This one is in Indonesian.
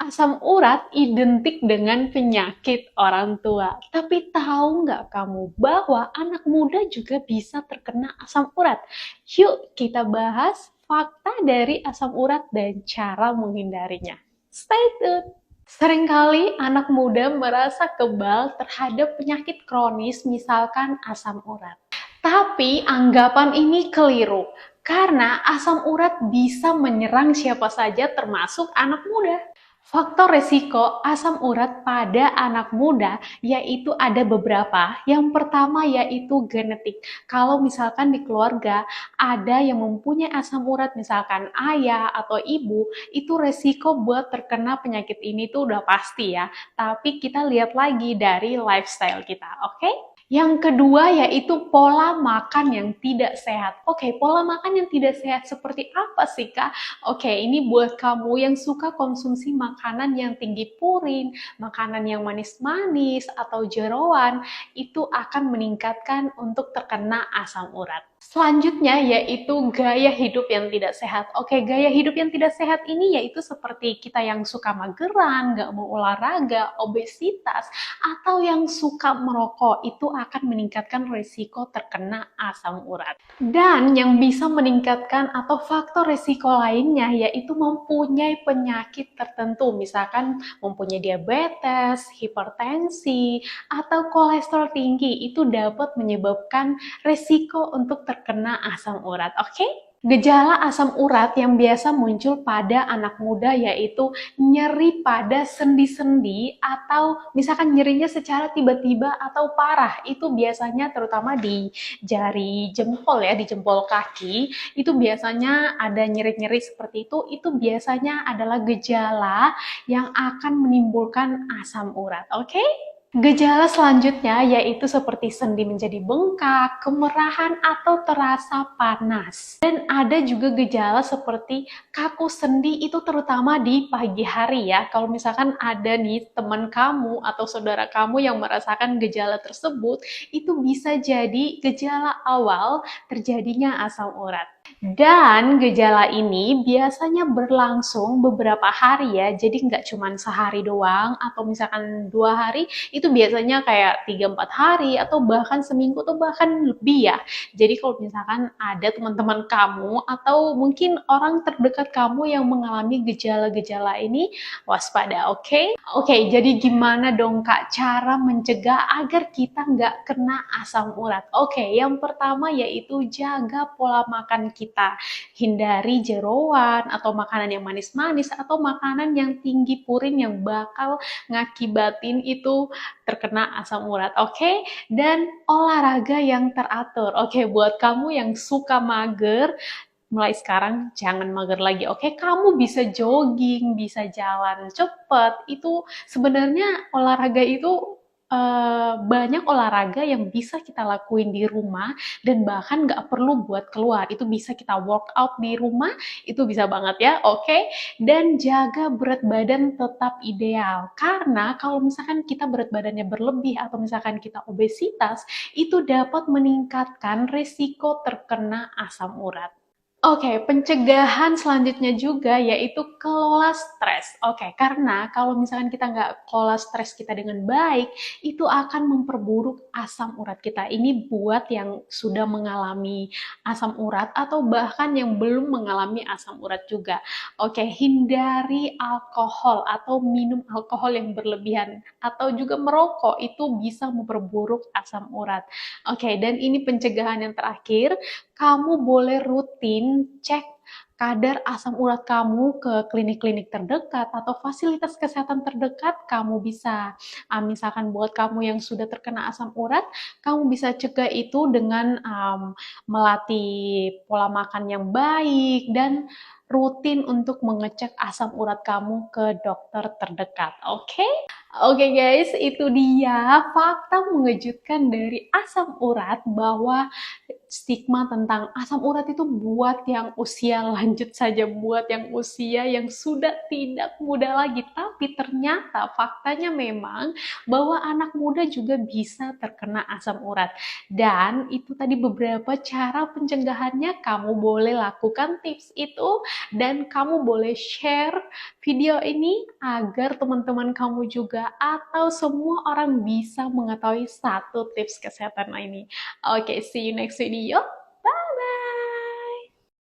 Asam urat identik dengan penyakit orang tua. Tapi tahu nggak kamu bahwa anak muda juga bisa terkena asam urat? Yuk kita bahas fakta dari asam urat dan cara menghindarinya. Stay tuned! Seringkali anak muda merasa kebal terhadap penyakit kronis misalkan asam urat. Tapi anggapan ini keliru, karena asam urat bisa menyerang siapa saja termasuk anak muda. Faktor resiko asam urat pada anak muda yaitu ada beberapa. Yang pertama yaitu genetik. Kalau misalkan di keluarga ada yang mempunyai asam urat, misalkan ayah atau ibu, itu resiko buat terkena penyakit ini tuh udah pasti ya. Tapi kita lihat lagi dari lifestyle kita, oke? Yang kedua yaitu pola makan yang tidak sehat. Oke, pola makan yang tidak sehat seperti apa sih, Kak? Oke, ini buat kamu yang suka konsumsi makanan yang tinggi purin, makanan yang manis-manis atau jeroan, itu akan meningkatkan untuk terkena asam urat. Selanjutnya yaitu gaya hidup yang tidak sehat. Oke, gaya hidup yang tidak sehat ini yaitu seperti kita yang suka mageran, nggak mau olahraga, obesitas, atau yang suka merokok, itu akan meningkatkan risiko terkena asam urat. Dan yang bisa meningkatkan atau faktor risiko lainnya yaitu mempunyai penyakit tertentu, misalkan mempunyai diabetes, hipertensi, atau kolesterol tinggi, itu dapat menyebabkan risiko untuk terkena asam urat. Oke? Gejala asam urat yang biasa muncul pada anak muda yaitu nyeri pada sendi-sendi atau misalkan nyerinya secara tiba-tiba atau parah. Itu biasanya terutama di jari jempol ya, di jempol kaki. Itu biasanya ada nyeri-nyeri seperti itu biasanya adalah gejala yang akan menimbulkan asam urat. Oke? Gejala selanjutnya yaitu seperti sendi menjadi bengkak, kemerahan, atau terasa panas. Dan ada juga gejala seperti kaku sendi itu terutama di pagi hari ya. Kalau misalkan ada nih teman kamu atau saudara kamu yang merasakan gejala tersebut, itu bisa jadi gejala awal terjadinya asam urat. Dan gejala ini biasanya berlangsung beberapa hari ya, jadi nggak cuma sehari doang atau misalkan 2 hari, itu biasanya kayak 3-4 hari atau bahkan seminggu atau bahkan lebih ya. Jadi kalau misalkan ada teman-teman kamu atau mungkin orang terdekat kamu yang mengalami gejala-gejala ini, waspada, oke? Oke, jadi gimana dong Kak cara mencegah agar kita nggak kena asam urat? Oke, yang pertama yaitu jaga pola makan kita. Hindari jeroan atau makanan yang manis-manis atau makanan yang tinggi purin yang bakal ngakibatin itu terkena asam urat, oke? Dan olahraga yang teratur. Oke, buat kamu yang suka mager, mulai sekarang jangan mager lagi, oke? Kamu bisa jogging, bisa jalan cepet. Itu sebenarnya olahraga itu banyak olahraga yang bisa kita lakuin di rumah dan bahkan nggak perlu buat keluar. Itu bisa kita workout di rumah, itu bisa banget ya, oke? Dan jaga berat badan tetap ideal. Karena kalau misalkan kita berat badannya berlebih atau misalkan kita obesitas, itu dapat meningkatkan risiko terkena asam urat. Oke, pencegahan selanjutnya juga yaitu kelola stres. Oke, karena kalau misalkan kita nggak kelola stres kita dengan baik, itu akan memperburuk asam urat kita. Ini buat yang sudah mengalami asam urat atau bahkan yang belum mengalami asam urat juga. Oke, hindari alkohol atau minum alkohol yang berlebihan atau juga merokok, itu bisa memperburuk asam urat. Oke, dan ini pencegahan yang terakhir, kamu boleh rutin cek kadar asam urat kamu ke klinik-klinik terdekat atau fasilitas kesehatan terdekat. Kamu bisa, misalkan buat kamu yang sudah terkena asam urat, kamu bisa cegah itu dengan melatih pola makan yang baik dan rutin untuk mengecek asam urat kamu ke dokter terdekat. Oke? Oke guys, itu dia fakta mengejutkan dari asam urat, bahwa stigma tentang asam urat itu buat yang usia lanjut saja, buat yang usia yang sudah tidak muda lagi. Tapi ternyata faktanya memang bahwa anak muda juga bisa terkena asam urat. Dan itu tadi beberapa cara pencegahannya, kamu boleh lakukan tips itu Dan kamu boleh share video ini agar teman-teman kamu juga atau semua orang bisa mengetahui satu tips kesehatan ini. Oke, see you next video.